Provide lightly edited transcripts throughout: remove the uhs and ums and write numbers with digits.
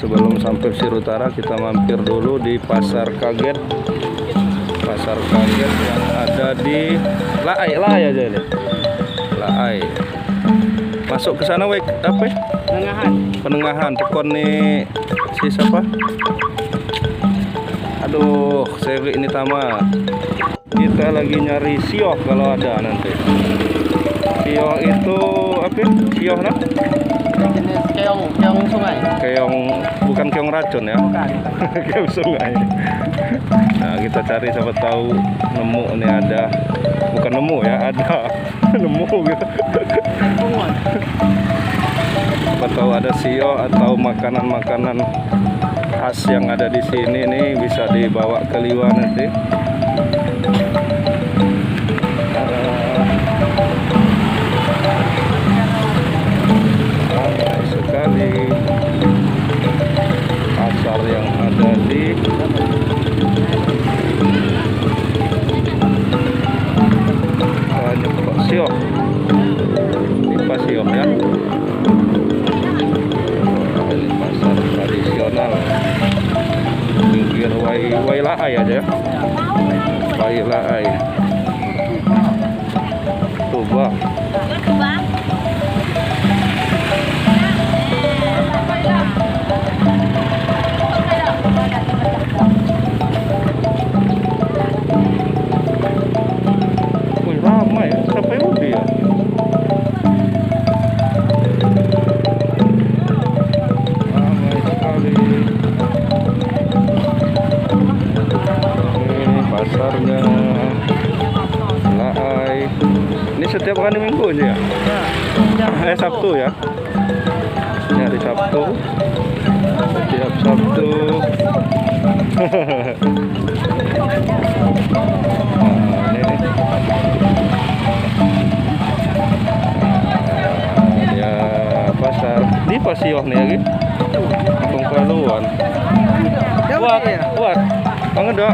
sebelum sampai Pesisir Utara kita mampir dulu di Pasar Kaget. Pasar Kaget yang ada di Laai aja ini. Laai. Masuk ke sana wek apa? Penengahan. Tekon nih si siapa? Aduh, saya ini tama. Kita lagi nyari sioh kalau ada nanti. Sioh itu apa? Sioh nah? Jenis keong sungai. Keong, bukan keong racun ya? Bukan. Keong sungai. Nah, kita cari siapa tahu nemu nih ada. Bukan nemu ya, ada. Nemu gitu. Siapa tahu ada sioh atau makanan-makanan khas yang ada di sini nih bisa dibawa ke Liwa nanti. Ramai sekali pasar yang ada di banyak sioh. Ini sioh ya. Ini pasar tradisional. Pinggir Wai Laai aja ya. Wai Laai. Coba. Wih, ramai ya. Sampai udah ya. Ramai sekali. Ini pasarnya Laai. Ini setiap hari Minggu aja ya? Sabtu ya? Ini hari Sabtu. Setiap Sabtu. Nah, ini. Ya pasar. Di Pasioh nih lagi. Kampung Paluan. Buat. Mangedok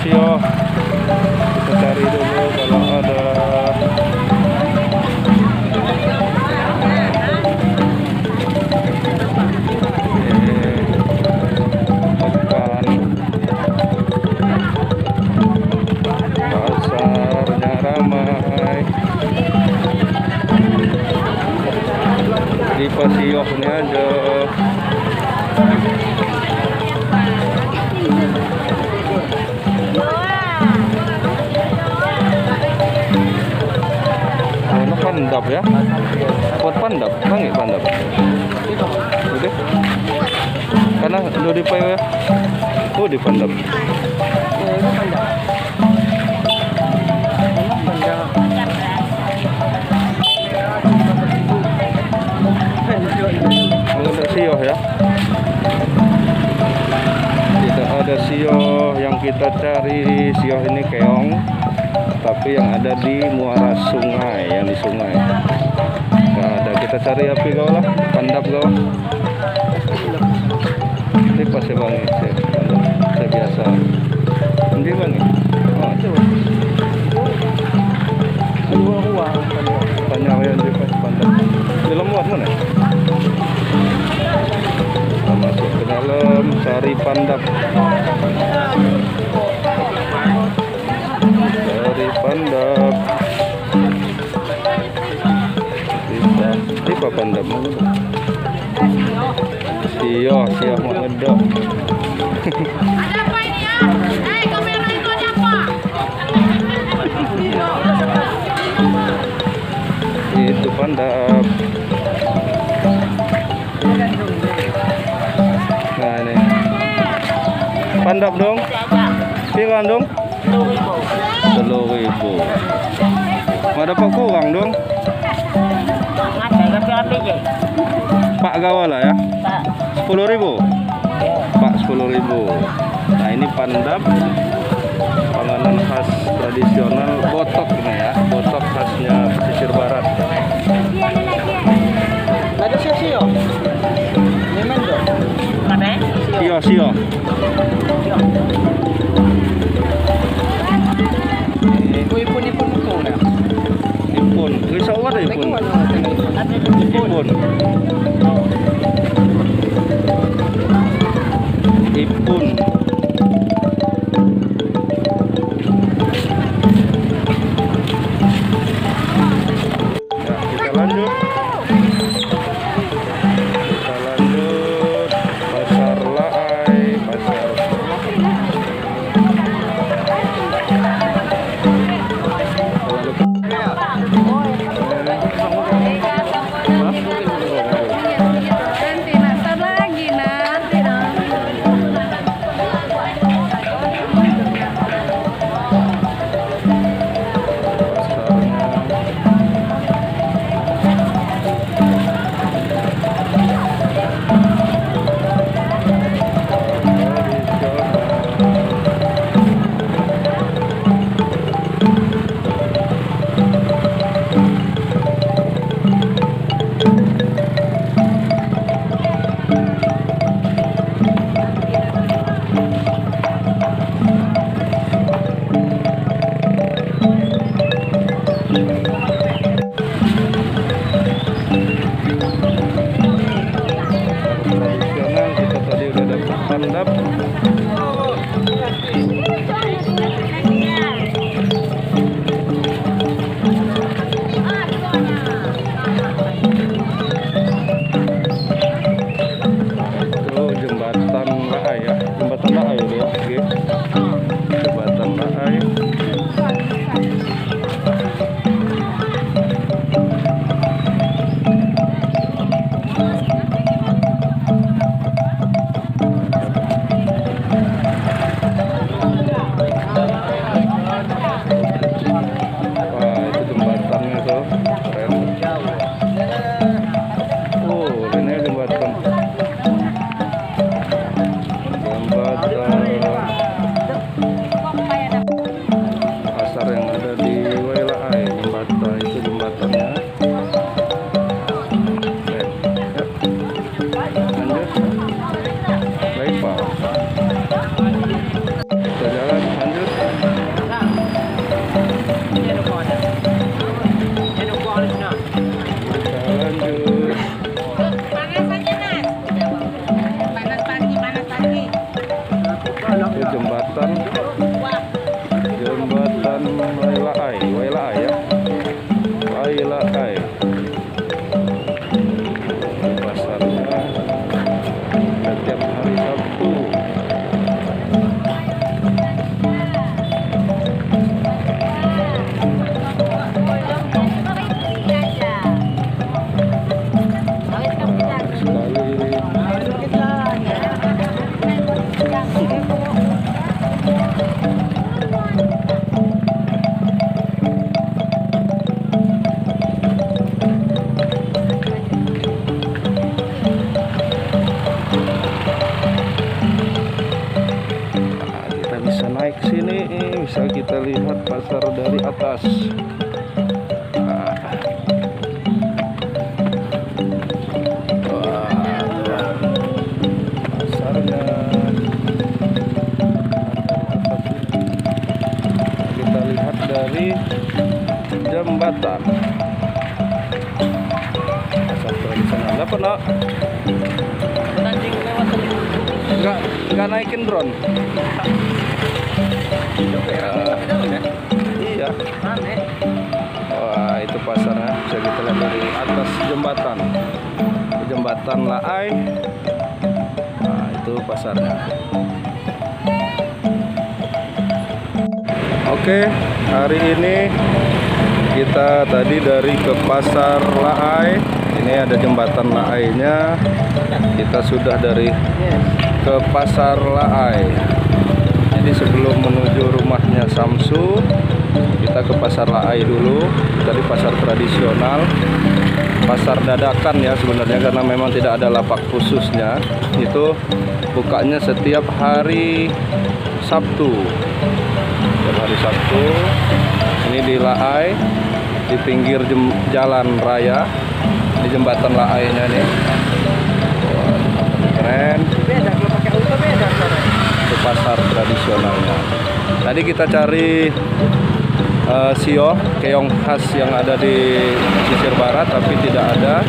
sioh. Kita cari dulu kalau ada. Pasarnya ramai. Di Pasiohnya aja. Pandap ya, buat pandap, panggil pandap. Udah, karena udah di ya. Oh di pandap. Ada sioh ya. Tidak ada sioh yang kita cari. Sioh ini keong. Tapi yang ada di muara sungai, yang di sungai. Nggak ada, kita cari api kau lah, pandap kau. Ini pasti bang, saya biasa. Ini bang, oh coba. Tanya yang di pas pandap. Dalam muat mana? Kita masuk ke dalam, cari pandap. Dari pandap bisa pandap mana sioh mau ngedok. Ada apa ini ya? Kamera itu ada apa? Itu pandap. Nah ini pandap dong. Pirang dong? 10.000. Ada apa kurang dong? Pak gawala ya? 10.000. Pak 10.000. Nah ini pandap, panganan khas tradisional botok ini ya, botok khasnya pesisir barat. Ada sio. Memang dong. Sio. Ipon ko na. Ipon. Isa wala ipon. Ipon. Bihun. Ya, kita lanjut. Kita lanjut Pasar Laai, pasar. Nanti ntar lagi nanti Tradisional kita tadi udah dapat pandap. Itu jembatan Laai ya, jembatan Laai itu ya, oke. Jembatan Laai. Wah, itu jembatannya tuh keren. Oh, ini jembatan. Pasar yang ada di Wailai, jembatan itu jembatannya. Oke, ya. Lanjut. Baik Pak. Kita jalan lanjut. Kita lanjut. panas aja Nas. Panas pagi, panas pagi. Itu jembatan Wailai, Wailai ya. Wailai. Pasarnya setiap hari Sabtu. Sekali. Nah, kita bisa naik sini, bisa kita lihat pasar dari atas. Nah. Wah, pasarnya. Kita lihat dari jembatan. Pasar tradisional. Dapat nak? Nggak naikin drone. Iya. Wah, itu pasarnya bisa kita lihat dari atas jembatan. Jembatan Laai. Nah, itu pasarnya. Oke, hari ini kita tadi dari ke pasar Laai. Ini ada jembatan Laainya. Kita sudah dari ke pasar Laai. Jadi sebelum menuju rumahnya Samsu, kita ke pasar Laai dulu. Dari pasar tradisional, pasar dadakan ya sebenarnya, karena memang tidak ada lapak khususnya. Itu bukanya setiap hari Sabtu. Setiap hari Sabtu. Ini di Laai, di pinggir jalan raya, di jembatan Laainya nih. Wah, keren. Beda kalau pakai auto beda. Itu pasar tradisionalnya. Tadi kita cari sio, keong khas yang ada di pesisir barat, tapi tidak ada.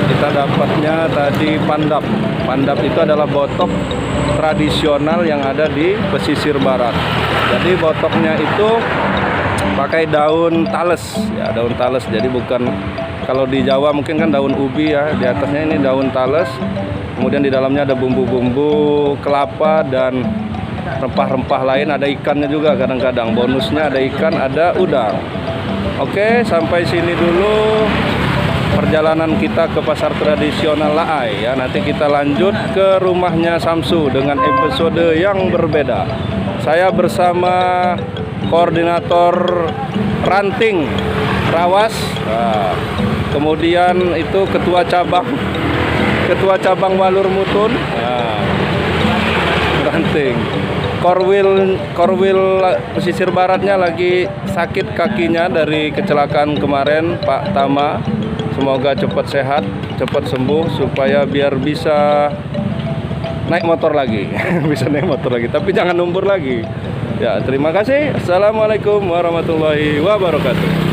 Kita dapatnya tadi pandap. Pandap itu adalah botok tradisional yang ada di pesisir barat. Jadi botoknya itu pakai daun tales ya, daun tales. Jadi bukan, kalau di Jawa mungkin kan daun ubi ya, di atasnya ini daun tales. Kemudian di dalamnya ada bumbu-bumbu kelapa dan rempah-rempah lain, ada ikannya juga kadang-kadang. Bonusnya ada ikan, ada udang. Oke, sampai sini dulu perjalanan kita ke pasar tradisional Laai ya. Nanti kita lanjut ke rumahnya Samsu dengan episode yang berbeda. Saya bersama koordinator ranting Rawas, nah, kemudian itu ketua cabang Walur Mutun, nah, ranting. Korwil pesisir baratnya lagi sakit kakinya dari kecelakaan kemarin, Pak Tama. Semoga cepat sehat, cepat sembuh supaya biar bisa naik motor lagi. Bisa naik motor lagi, tapi jangan lumpur lagi. Ya, terima kasih. Assalamualaikum warahmatullahi wabarakatuh.